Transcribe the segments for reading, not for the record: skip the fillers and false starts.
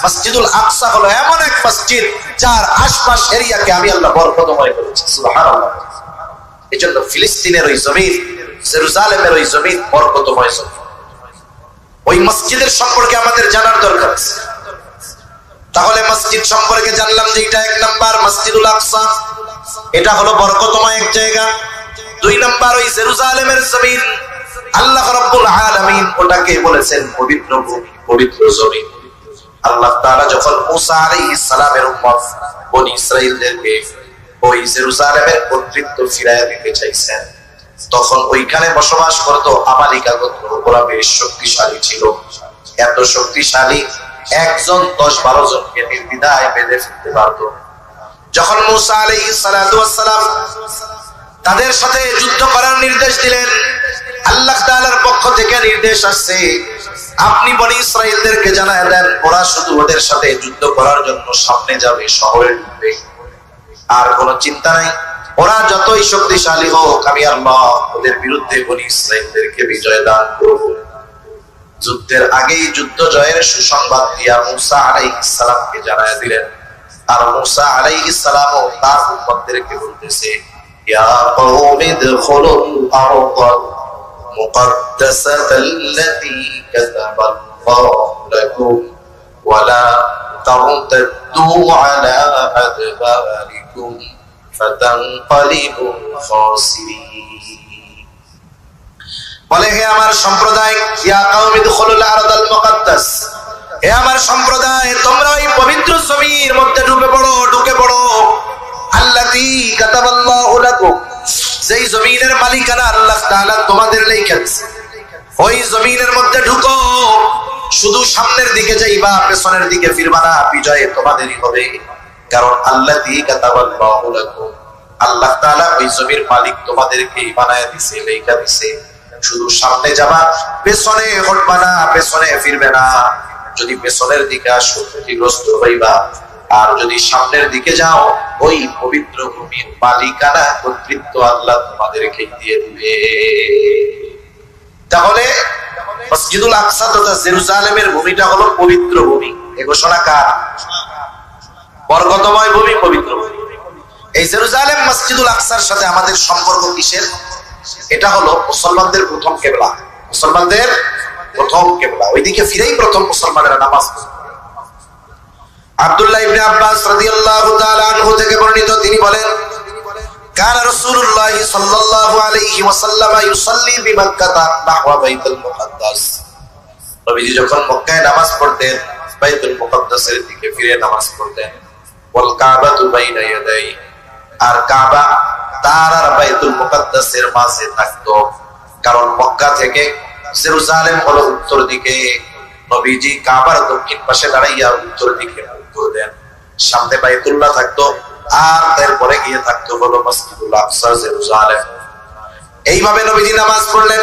মসজিদুল আকসা হলো এমন এক মসজিদ যার আশপাশ এরিয়াকে আমি আল্লাহ বরকতময় করেছি। সুবহানাল্লাহ। এজন্য ফিলিস্তিনের ওই জমিন, জেরুজালেমের ওই জমিন বরকতময় জমিন। ওই মসজিদের সম্পর্কে আমাদের জানার দরকার আছে। তাহলে মসজিদ সম্পর্কে জানলাম যে এটা এক নাম্বার মসজিদুল আকসা, এটা হলো বরকতময় এক জায়গা। দুই নাম্বার ওই জেরুজালেমের জমিন, আল্লাহ রাব্বুল আলামিন ওটাকে বলেছেন পবিত্র ভূমি, পবিত্র জমিন। আল্লাহ তাআলা যখন মুসা আলাইহিস সালামের উম্মত বনি ইসরাঈলদেরকে ওই জেরুজালেমের কর্তৃত্ব ফিরাইয়া দিতে চাইছেন, তখন ওইখানে বসবাস করত আমালিকা গোত্র। ওরা বেশ শক্তিশালী ছিল, এত শক্তিশালী একজন 10-12 জনকে নির্দ্বিধায় বেঁধে ফেলতে পারত। যখন মুসা আলাইহিস সালাতু ওয়াস সালাম তাদের সাথে যুদ্ধ করার নির্দেশ দিলেন, আল্লাহ তাআলার পক্ষ থেকে নির্দেশ আসছে, আপনি বনি ইসরাঈলদেরকে জানায় দেন ওরা শুধু ওদের সাথে যুদ্ধ করার জন্য সামনে যাবে, শহরে ঢুকবে, আর কোনো চিন্তা নাই। ওরা যতই শক্তিশালী হোক, আমি আল্লাহ ওদের বিরুদ্ধে বনি ইসরাঈলদেরকে বিজয় দান করব। যুদ্ধের আগেই যুদ্ধ জয়ের সুসংবাদ দিয়া মুসা আলাইহিস সালামকে জানায় দিলেন। আর মুসা আলাইহিস সালামও তার উম্মতদেরকে বলতেছে, ইয়া কওমি ইদখুলুল আরদাল মুকদ্দাসাতাল্লাতী কাতাবাল্লাহু লাকুম ওয়া লা তারতাদ্দু আলা আদবারিকুম ফাতানকালিবু খাসিরিন। বলে, হে আমার সম্প্রদায়, ইয়া কওমি ইদখুলুল আরদাল মুকদ্দাস, হে আমার সম্প্রদায়, তোমরা ওই পবিত্র জমির মধ্যে ঢুকে পড়ো, আল্লাতী কাতাবাল্লাহু লাকুম, যেই জমিনের মালিকানা আল্লাহ তাআলা তোমাদের লিখেছে, ওই জমিনের মধ্যে ঢুকো। শুধু সামনের দিকে যাইবা, পেছনের দিকে ফিরবা না, বিজয় তোমাদেরই হবে। কারণ আল্লাতী কাতাবাল্লাহু লাকুম, আল্লাহ তাআলা ওই জমির মালিক তোমাদেরকে বানায় দিয়েছে, লেখা দিয়েছে। শুধু সামনে যাবা, পেছনে হটবা না, পেছনে ফিরবে না। যদি পেছনের দিকে আসো ক্ষতিগ্রস্ত হইবা, আর যদি সামনের দিকে যাও, ওই পবিত্র ভূমির মালিকানা কর্তৃত্ব আল্লাহ তোমাদেরকে দিয়ে দিবে। তাহলে মসজিদুল আকসা তথা জেরুজালেমের ভূমিটা হলো পবিত্র ভূমি। এ ঘোষণা কার? বরকতময় ভূমি, পবিত্র ভূমি। এই জেরুজালেম মসজিদুল আকসার সাথে আমাদের সম্পর্ক কিসের? এটা হলো মুসলমানদের প্রথম কিবলা, মুসলমানদের প্রথম কিবলা। ওইদিকে ফিরেই প্রথম মুসলমানেরা নামাজ পড়ে। আব্দুল্লাহ ইবনে আব্বাস রাদিয়াল্লাহু তাআলা আনহু থেকে বর্ণিত, তিনি বলেন, কানা রাসূলুল্লাহ সাল্লাল্লাহু আলাইহি ওয়াসাল্লাম ইউসাল্লি বিমাক্কাহ নাহওয়া বাইতুল মুকদ্দাস। নবীজি যখন মক্কায় নামাজ পড়তেন, বাইতুল মুকদ্দাসের দিকে ফিরে নামাজ পড়তেন। ওয়াল কাবাতু বাইনা ইয়াদাই, আর কাবা তার আর বাইতুল মুকদ্দাসের মাঝে থাকতো। কারণ মক্কা থেকে জেরুজালেম হলো উত্তর দিকে, নবীজি কাবার দক্ষিণ পাশে দাঁড়াইয়া উত্তর দিকে উত্তর দেন। সামনে বাইতুল্লাহ থাকতো, আর তারপরে গিয়ে থাকতো হলো মসজিদুল আকসা, জেরুজালেম। এইভাবে নবীজি নামাজ পড়লেন।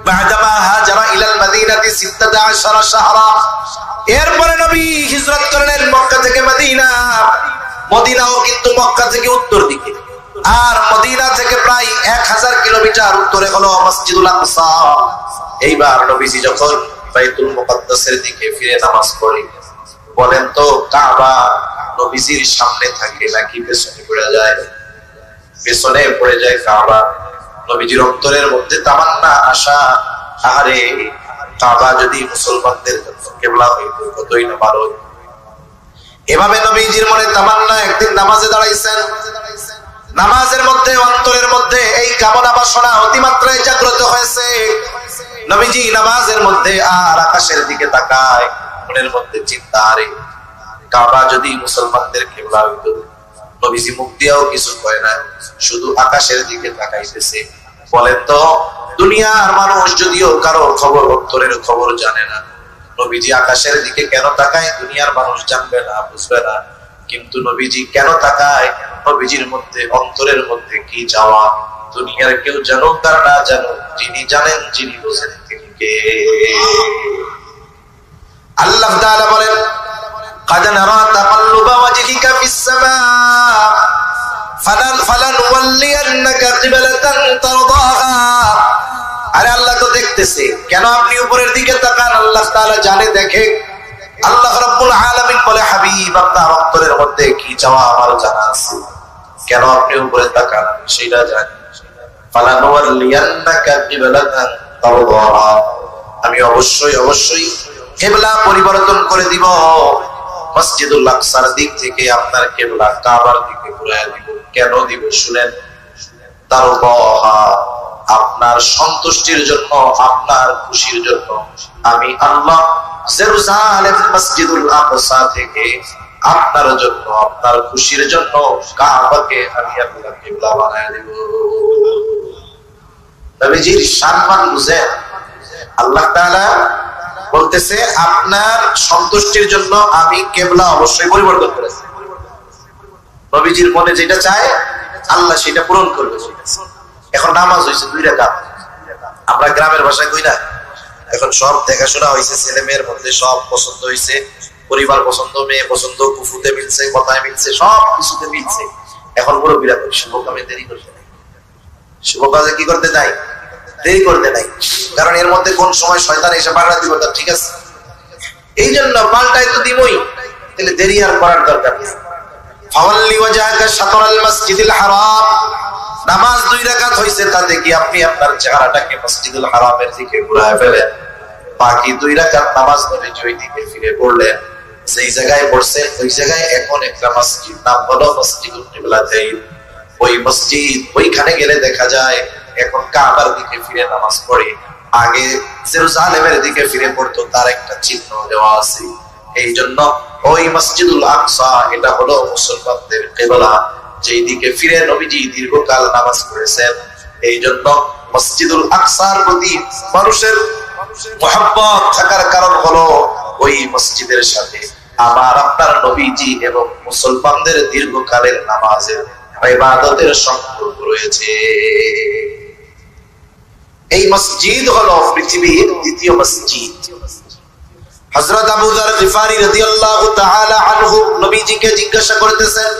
বাদামা হাজারা ইলাল মাদিনাতি 16 শাহরা, এরপরে নবী হিজরত করলেন মক্কা থেকে মদিনা। মদিনাও কিন্তু মক্কা থেকে উত্তর দিকে, আর মদিনা থেকে প্রায় 1000 কিলোমিটার উত্তরে হলো মসজিদুল আকসা। এইবার নবীজি যখন বাইতুল মুকদ্দাসের দিকে ফিরে নামাজ পড়ে, বলেন তো কাবা নবীজির সামনে থাকে নাকি পেছনে পড়ে যায়? পেছনে পড়ে যায় কাবা। নবীজির অন্তরের মধ্যে তামান্না, আশা, আরে কাবা যদি মুসলমানদের কিবলা হইতো কতই না ভালো। এভাবে নবীজির মনে তামান্না। একদিন নামাজে দাঁড়াইছেন, নামাজের মধ্যে অন্তরের মধ্যে এই কামনা বাসনা অতিমাত্রায় জাগ্রত হয়েছে। নবীজি নামাজের মধ্যে আর আকাশের দিকে তাকায়, মনের মধ্যে চিন্তা, আরে কাবা যদি মুসলমানদের কিবলা হইতো। নবীজি মুখ দিয়েও কিছু কয় না, শুধু আকাশের দিকে তাকাইতেছে। বলেন তো, দুনিয়ার মানুষ যদিও কারো খবর, অন্তরের খবর জানে না, নবীজি আকাশের দিকে কেন তাকায় দুনিয়ার মানুষ জানবে না, বুঝবে না। কিন্তু নবীজি কেন তাকায়? নবীজির মধ্যে, অন্তরের মধ্যে কি চাওয়া, দুনিয়ার কেউ জানুক আর না জানুক, যিনি জানেন, যিনি বোঝেন, তিনি কে? আল্লাহ তাআলা বলেন, قد نرى تقلب وجهك في السماء فلنولينك قبلة ترضاها। আরে আল্লাহ তো দেখতেছে, কেন আপনি উপরের দিকে তাকান? আল্লাহ তাআলা জানে, দেখে। আল্লাহ রাব্বুল আপনার অন্তরের মধ্যে কি চাওয়া আমার জানা আছে, কেন আপনি উপরে তাকান সেটা জানি। ফালানুওয়াল্লিয়ান্নাকা কিবলাতান তারদাহা, আমি অবশ্যই কিবলা পরিবর্তন করে দিব, মসজিদুল আকসার দিক থেকে আপনার কিবলা কাবার দিকে ঘুরিয়ে দিব। কেন দিব শুনেন, তারদাহা, আপনার সন্তুষ্টির জন্য, আপনার খুশির জন্য। আমি আল্লাহ জেরুজালেম মসজিদুল আকসা থেকে আপনার জন্য, আপনার খুশির জন্য কাবাকে আমি আল্লাহ কিবলা বানায় দেব। নবীজির সম্মান বুঝেন, আল্লাহ তাআলা বলতেছে আপনার সন্তুষ্টির জন্য আমি কিবলা অবশ্যই পরিবর্তন করেছি। নবীজির মনে যেটা চায় আল্লাহ সেটা পূরণ করবে। এখন নামাজ হয়েছে 2 রাকাত, আমরা গ্রামের ভাষায় কই না, এখন সব দেখাশোনা হয়েছে, ছেলে মেয়ের মধ্যে সব পছন্দ হয়েছে, পরিবার পছন্দ, মেয়ে পছন্দ, কুফুতে মিলছে, কথায় মিলছে, সব কিছুতে মিলছে। এখন পুরো বিরাট শুভ কামে দেরি করতে নাই, শুভ কাজে কি করতে নাই, দেরি করতে নাই, কারণ এর মধ্যে কোন সময় শয়তান এসে পাল্টা দিব, ঠিক আছে। এই জন্য পাল্টাই তো দিবই, তাহলে দেরি আর করার দরকার নেই। ফাওয়াল্লি ওয়াজহাকা শাতরাল মাসজিদিল হারাম, নামাজ 2 রাকাত হইছে, তাতে কি আপনি আপনার চেহারাটাকে মসজিদুল হারামের দিকে ঘুরায় ফেলেন। বাকি 2 রাকাত নামাজ নবীজি ওই দিকে ফিরে পড়লেন, যেই জায়গায় পড়ছেন ওই জায়গায় এখন একটা মসজিদ, নাম হলো মসজিদুল কিবলাতাইন। ওই মসজিদ, ওইখানে গেলে দেখা যায় এখন কাবার দিকে ফিরে নামাজ পড়ে, আগে জেরুজালেমের দিকে ফিরে পড়তো, তার একটা চিহ্ন দেওয়া আছে। এই জন্য ওই মসজিদুল আকসা এটা হলো মুসলমানদের কিবলা, যেই দিকে ফিরে নবীজি দীর্ঘকাল নামাজ পড়েছেন। এই জন্য মসজিদুল আকসার প্রতি মানুষের মহব্বত থাকার কারণ হলো ওই মসজিদের সাথে আমার আপনার নবীজি এবং মুসলমানদের দীর্ঘকালের নামাজের ইবাদতের সম্পর্ক রয়েছে। এই মসজিদ হলো পৃথিবীর দ্বিতীয় মসজিদ। হযরত আবু যার গিফারি রাদিয়াল্লাহু তাআলা আনহু নবীজিকে জিজ্ঞাসা করতেছেন,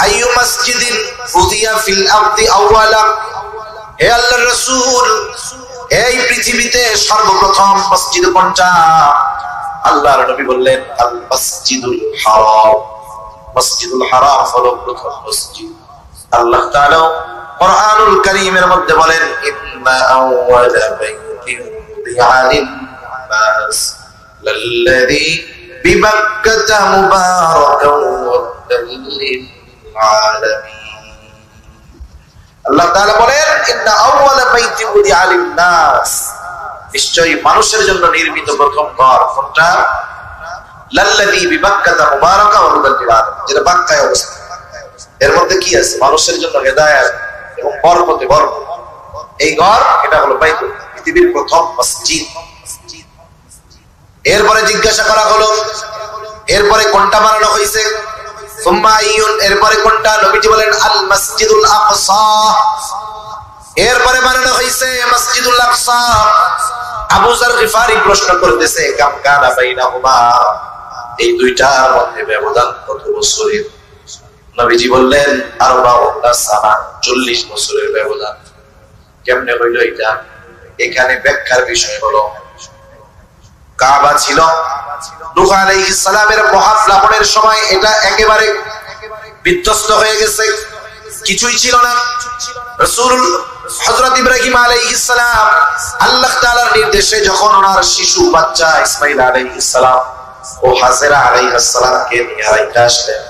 আইয়ু মসজিদিন উযিয়া ফিল আরদি আওয়ালা, হে আল্লাহর রাসূল, এই পৃথিবীতে সর্বপ্রথম মসজিদ কোনটা? আল্লাহর নবী বললেন, আল মসজিদুল হারাম, মসজিদুল হারাম হলো প্রথম মসজিদ। আল্লাহ তাআলা কুরআনুল কারীমের মধ্যে বলেন, ইন্না আওয়ালা বাইতিন উযিয়া লিন-নাস লাল্লাযী বিবাক্কাতা মুবারাকান ওয়া হুদাল লিল-আলামিন। আল্লাহ তাআলা বলেন, ইন্না আওয়ালা বাইতিন উযিয়া লিন-নাস, নিশ্চয়ই মানুষের জন্য নির্মিত প্রথম ঘর কোনটা? লাল্লাযী বিবাক্কাতা মুবারাকান ওয়া হুদাল লিল-আলামিন, যেটা মক্কায় অবস্থিত। এর মধ্যে কি আছে? মানুষের জন্য হেদায়েত এবং বরকতে ভরপুর এই ঘর, এটা হলো বাইতুল, পৃথিবীর প্রথম মসজিদ। এরপরে জিজ্ঞাসা করা হলো, এরপরে কোনটা বানানো হয়েছে? সুম্মা আইয়ুন, এরপরে কোনটা? নবীজি বলেন, আল মসজিদুল আকসা, এরপরে বানানো হয়েছে মসজিদুল আকসা। আবু যার গিফারি প্রশ্ন করতেছে, কাম কানা বাইনাহুমা, এই দুইটার মধ্যে ব্যবধান কত বছরের? নবীজি বললেন, 40 সানা, 40 বছরের ব্যবধান। কেমনে হইল এটা? এখানে ব্যাখ্যার বিষয় হলো, কাবা ছিল নূহ আলাইহিস সালামের মহাপ্লাবনের সময়, এটা একেবারে বিধ্বস্ত হয়ে গেছে, কিছুই ছিল না। রাসূল হযরত ইব্রাহিম আলাইহিস সালাম আল্লাহ তাআলার নির্দেশে যখন ওনার শিশু বাচ্চা ইসমাঈল আলাইহিস সালাম ও হাজেরা আলাইহিস সালামকে নিয়ে রাইখা আসলেন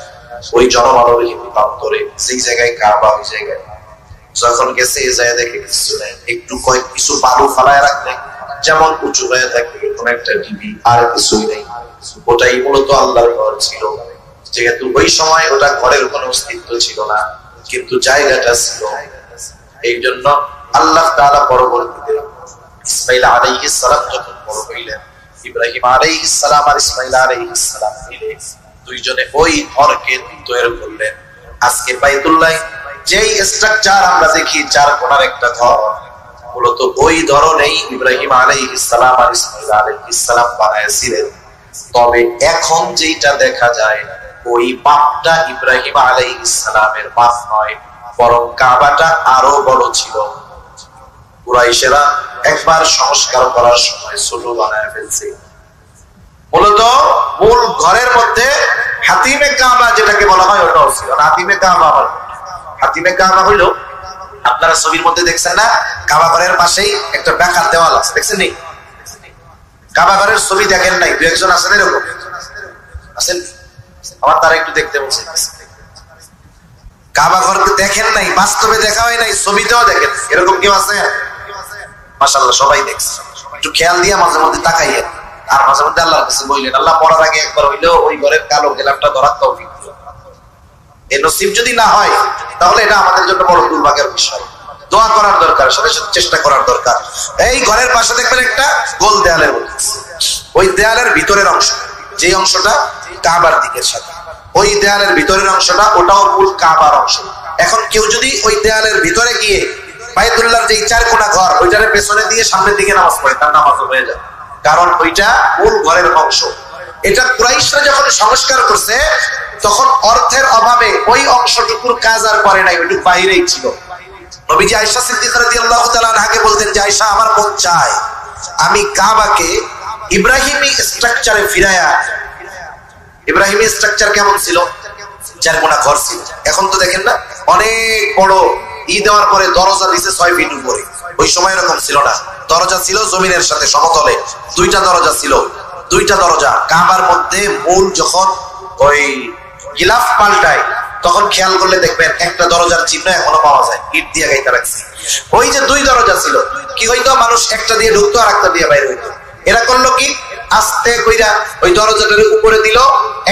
ওই জনমানবহীন প্রান্তরে, সেই জায়গায় কাবা, ওই জায়গায় যখন গেছে এই জায়গায় দেখে কিছু নেই, একটু কিছু বালু ফালায় রাখলে যেমন উঁচু হয়ে থাকে কোন একটা ঢিবি, আর কিছুই নেই। ওটাই মূলত আল্লাহর ঘর ছিল, যেহেতু ওই সময় ওটা ঘরের কোনো অস্তিত্ব ছিল না, কিন্তু জায়গাটা ছিল। এই জন্য আল্লাহ তাআলা পরবর্তীতে ইসমাঈল আলাইহিস সালাম যখন বড় হইলেন, ইব্রাহিম আলাইহিস সালাম আর ইসমাঈল আলাইহিস সালাম মিলে দুইজনে ওই ঘরকে তৈরি করলেন। আজকে বাইতুল্লাহ যেই স্ট্রাকচার আমরা দেখি, 4 কোণার একটা ঘর, মূলত ওই ধরনেই ইব্রাহিম আলাইহিস সালাম আর ইসমাঈল আলাইহিস সালাম বানাইছিলেন। তবে এখন যেটা দেখা যায়, ওই মাপটা ইব্রাহিম আলাইহিস সালামের মাপ নয়, বরং কাবাটা আরো বড় ছিল। কুরাইশেরা একবার সংস্কার করার সময় ছোট বানায় ফেলছে। মূলত মূল ঘরের মধ্যে হাতিমে কাবা যেটাকে বলা হয় ওটাও ছিল। হাতিমে কাবা হাতিমে কাবা হইলো, আপনারা ছবির মধ্যে দেখছেন না, কাবা ঘরের পাশেই একটা বেকার দেওয়াল আছে, দেখছেন নি? কাবা ঘরের ছবি দেখেন নাই? দু একজন আছেন এরকম? আছেন? আমার তারা একটু দেখতে বলছে। কাবা ঘরকে দেখেন নাই, বাস্তবে দেখা হয় নাই, ছবিতেও দেখেন, এরকম কেউ আছে? মাশাআল্লাহ, সবাই দেখছে। একটু খেয়াল দিয়ে মাঝে মধ্যে তাকাইয়েন, আর মাঝে মধ্যে আল্লাহর কাছে বললেন, আল্লাহ মরার আগে একবার হইলো ওই ঘরের কালো গেলামটা ধরার তৌফিক দিও। এই নসিব যদি না হয় তাহলে এটা আমাদের জন্য বড় দুর্ভাগ্যের বিষয়। দোয়া করার দরকার, সাথে সাথে চেষ্টা করার দরকার। এই ঘরের পাশে দেখবেন একটা গোল দেয়ালের মধ্যে, ওই দেয়ালের ভিতরের অংশ, যে অংশটা কাবার দিকের সাথে, ওই দেয়ালের ভিতরের অংশটা ওটাও মূল কাবার অংশ। এখন কেউ যদি ওই দেয়ালের ভিতরে গিয়ে বাইতুল্লাহর যে চার কোণা ঘর, ওইটারে পেছনে দিয়ে সামনের দিকে নামাজ পড়ে, তার নামাজ হয়ে যায়, কারণ ওইটা মূল ঘরের অংশ। এটা কুরাইশরা যখন সংস্কার করছে তখন অর্থের অভাবে ওই অংশটুকুর কাজ আর করে নাই, ওইটুকু বাইরেই ছিল। নবীজি আয়েশা সিদ্দিকা রাদিয়াল্লাহু তাআলা আনহাকে বলতেন যে, আয়েশা, আমার মন চায় আমি কাবাকে ইব্রাহিমী স্ট্রাকচারে ফিরায়া। ইব্রাহিমী স্ট্রাকচার কেমন ছিল? চার কোণা ঘর ছিল। এখন তো দেখেন না, অনেক বড় দেওয়ার পরে দরজা দিছে 6 ফিট উপরে। ওই সময় এরকম ছিল না, দরজা ছিল জমিনের সাথে সমতলে, দুইটা দরজা ছিল, দুইটা দরজা। কাবার মধ্যে মূল যখন ওই গিলাফ পাল্টায় তখন খেয়াল করলে দেখবেন একটা দরজার চিহ্ন এখনো পাওয়া যায়, ইট দিয়ে গাইতে রাখছে। ওই যে দুই দরজা ছিল, কি হইতো, মানুষ একটা দিয়ে ঢুকতো আর একটা দিয়ে বাইরে হইতো। এরা করলো কি, আস্তে কইরা ওই দরজাটার উপরে দিল,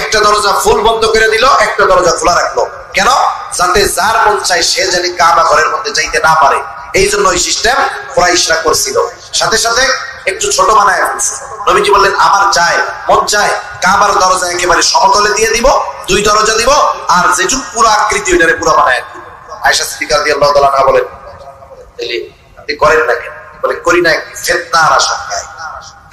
একটা দরজা ফুল বন্ধ করে দিল, একটা দরজা খোলা রাখলো। কেন? যাতে যার মন চায় সে জানি কাবা ঘরের মধ্যে যাইতে না পারে। এই জন্য ওই সিস্টেম কুরাইশরা করছিল। সাথে সাথে একটু ছোট বানায় ফেলছে। নবীজি বললেন, আমার চায়, মন চায় কাবার দরজা একেবারে সমতলে দিয়ে দিব, দুই দরজা দিব, আর যেটুকু পুরো আকৃতি ওইটারে পুরো বানায় দিব। আয়েশা সিদ্দিকা রাদিয়াল্লাহু তাআলা আনহা বলেন, তাহলে আপনি করেন না কেন? বলে, করি না একটি ফিতনার আশঙ্কায়।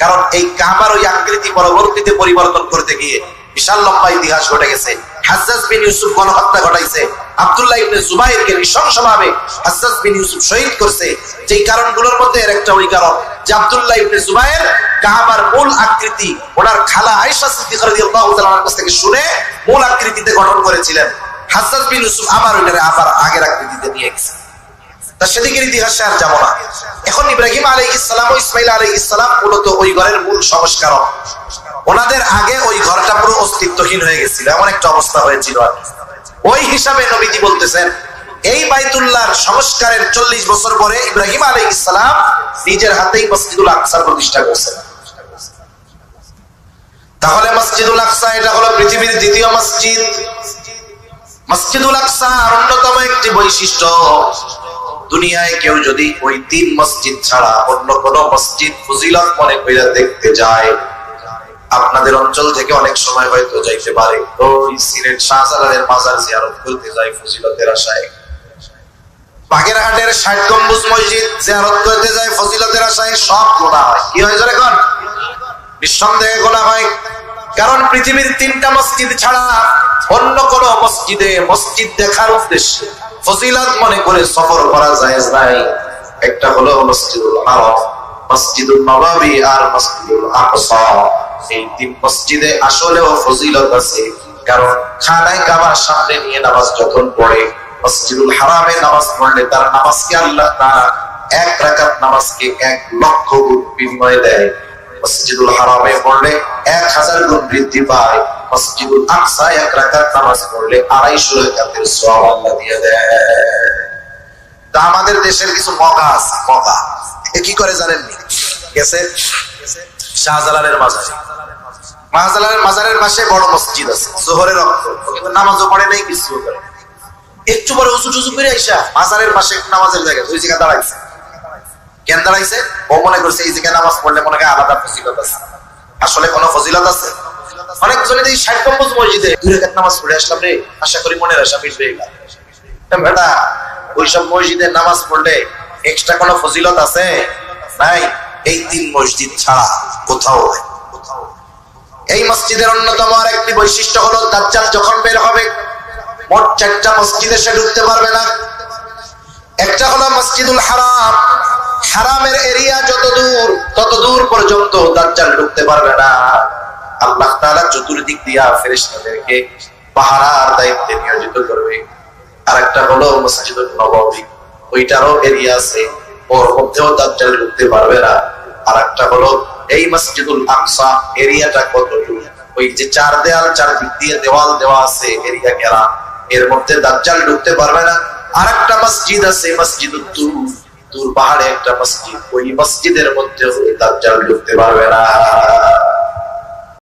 কারণ এই কাবার ওই আকৃতি পরবর্তীতে পরিবর্তন করতে গিয়ে বিশাল লম্বা ইতিহাস ঘটে গেছে। হাজ্জাজ বিন ইউসুফ গণহত্যা ঘটাইছে, আব্দুল্লাহ ইবনে জুবাইরকে নৃশংসভাবে হাজ্জাজ বিন ইউসুফ শহীদ করছে। যেই কারণগুলোর মধ্যে এর একটা ওই কারণ যে আব্দুল্লাহ ইবনে জুবাইর কাবার মূল আকৃতি ওনার খালা আয়েশা সিদ্দিকা রাদিয়াল্লাহু তাআলার কাছ থেকে শুনে মূল আকৃতিতে গঠন করেছিলেন। হাজ্জাজ বিন ইউসুফ আবার ওইটারে আবার আগের আকৃতিতে নিয়ে গেছে। তা সেদিকের ইতিহাসে আর যাবো না। এখন ইব্রাহিম আলাইহিস সালাম ও ইসমাইল আলাইহিস সালাম মূলত ওই ঘরের মূল সংস্কারক। ওনাদের আগে ওই ঘরটা পুরো অস্তিত্বহীন হয়ে গেছিল, এমন একটা অবস্থা হয়েছিল। ওই হিসাবে নবীজি বলতেছেন, এই বাইতুল্লাহর সংস্কারের 40 বছর পরে ইব্রাহিম আলাইহিস সালাম নিজের হাতেই মসজিদুল আকসার প্রতিষ্ঠা করেছেন। তাহলে মসজিদুল আকসা এটা হলো পৃথিবীর দ্বিতীয় মসজিদ। মসজিদুল আকসার অন্যতম একটি বৈশিষ্ট্য, দুনিয়ায় কেউ যদি ওই 3 মসজিদ ছাড়া অন্য কোন মসজিদ ফজিলত মনে করে দেখতে যায়, আপনাদের অঞ্চল থেকে অনেক সময় হয়তো যাইতে পারে, ওই সিলেট শাহজালালের মাজার জিয়ারত করতে যায় ফজিলতের আশায়, বাগেরহাটের 60 গম্বুজ মসজিদ জিয়ারত করতে যায় ফজিলতের আশায়, সব গোনা হয়। কি হয় জোরে কোন? নিঃসন্দেহে গোনা হয়। কারণ পৃথিবীর 3টা মসজিদ ছাড়া অন্য কোন মসজিদে মসজিদ দেখার উদ্দেশ্যে ফজিলত মনে করে সফর করা জায়েজ নাই। একটা হলো মসজিদুল হারাম, মসজিদুল নববী আর মসজিদুল আকসা। এই 3 মসজিদে আসলেও ফজিলত আছে, কারণ খানায় কাবার সামনে নিয়ে নামাজ যখন পড়ে, মসজিদুল হারামে নামাজ পড়লে তার নামাজকে আল্লাহ তাআলা 1 রাকাত নামাজকে 1 লক্ষ গুণ বিনিময় দেয়। মসজিদুল হারামে পড়লে 1000 গুণ বৃদ্ধি পায়। মসজিদুল আকসা 1 রাকাত নামাজ পড়লে 250 রাকাতের সওয়াব আল্লাহ দিয়ে দেয়। তা আমাদের দেশের কিছু মগা আছে, মগা কি করে জানেন নি? গেছে শাহজালালের মাজারে, শাহজালালের মাজারের পাশে বড় মসজিদ আছে, জোহরের ওয়াক্ত, কিন্তু নামাজও পড়ে নাই, কিছু করে একটু পরে উজু টুজু করে আইসা মাজারের পাশে নামাজের জায়গা ওই জায়গা দাঁড়াইছে। কেন দাঁড়াইছে? ও মনে করছে এই জায়গায় নামাজ পড়লে মনে হয় আলাদা ফজিলত আছে। আসলে কোনো ফজিলত আছে? অনেক জনে এই 60 গম্বুজ মসজিদে 2 রাকাত নামাজ পড়ে আসলাম রে, আশা করি মনের আশা মিটবে। বেটা, ওইসব মসজিদে নামাজ পড়লে এক্সট্রা কোনো ফজিলত আছে? নাই। এই 3 মসজিদ ছাড়া কোথাও নাই। এই মসজিদের অন্যতম আর একটি বৈশিষ্ট্য হলো, দাজ্জাল যখন বের হবে মোট 4টা মসজিদে সে ঢুকতে পারবে না। একটা হলো মসজিদুল হারাম, হারামের এরিয়া যত দূর তত দূর পর্যন্ত দাজ্জাল ঢুকতে পারবে না। আল্লাহ তাআলা চতুর্দিক দিয়া ফেরেশতাদেরকে পাহারার দায়িত্বে নিয়োজিত করবে। আরেকটা হলো মসজিদুন নববী, ওইটারও এরিয়া আছে, ওর মধ্যেও দাজ্জাল ঢুকতে পারবে না। আরেকটা হলো এই মসজিদুল আকসা, এরিয়াটা কতটুকু, ওই যে চার দেয়াল, চারদিক দিয়ে দেওয়াল দেওয়া আছে, এরিয়া ঘেরা, এর মধ্যে দাজ্জাল ঢুকতে পারবে না। আরেকটা মসজিদ আছে মসজিদুত তুর, তুর পাহাড়ে একটা মসজিদ, ওই মসজিদের মধ্যে দাজ্জাল ঢুকতে পারবে না।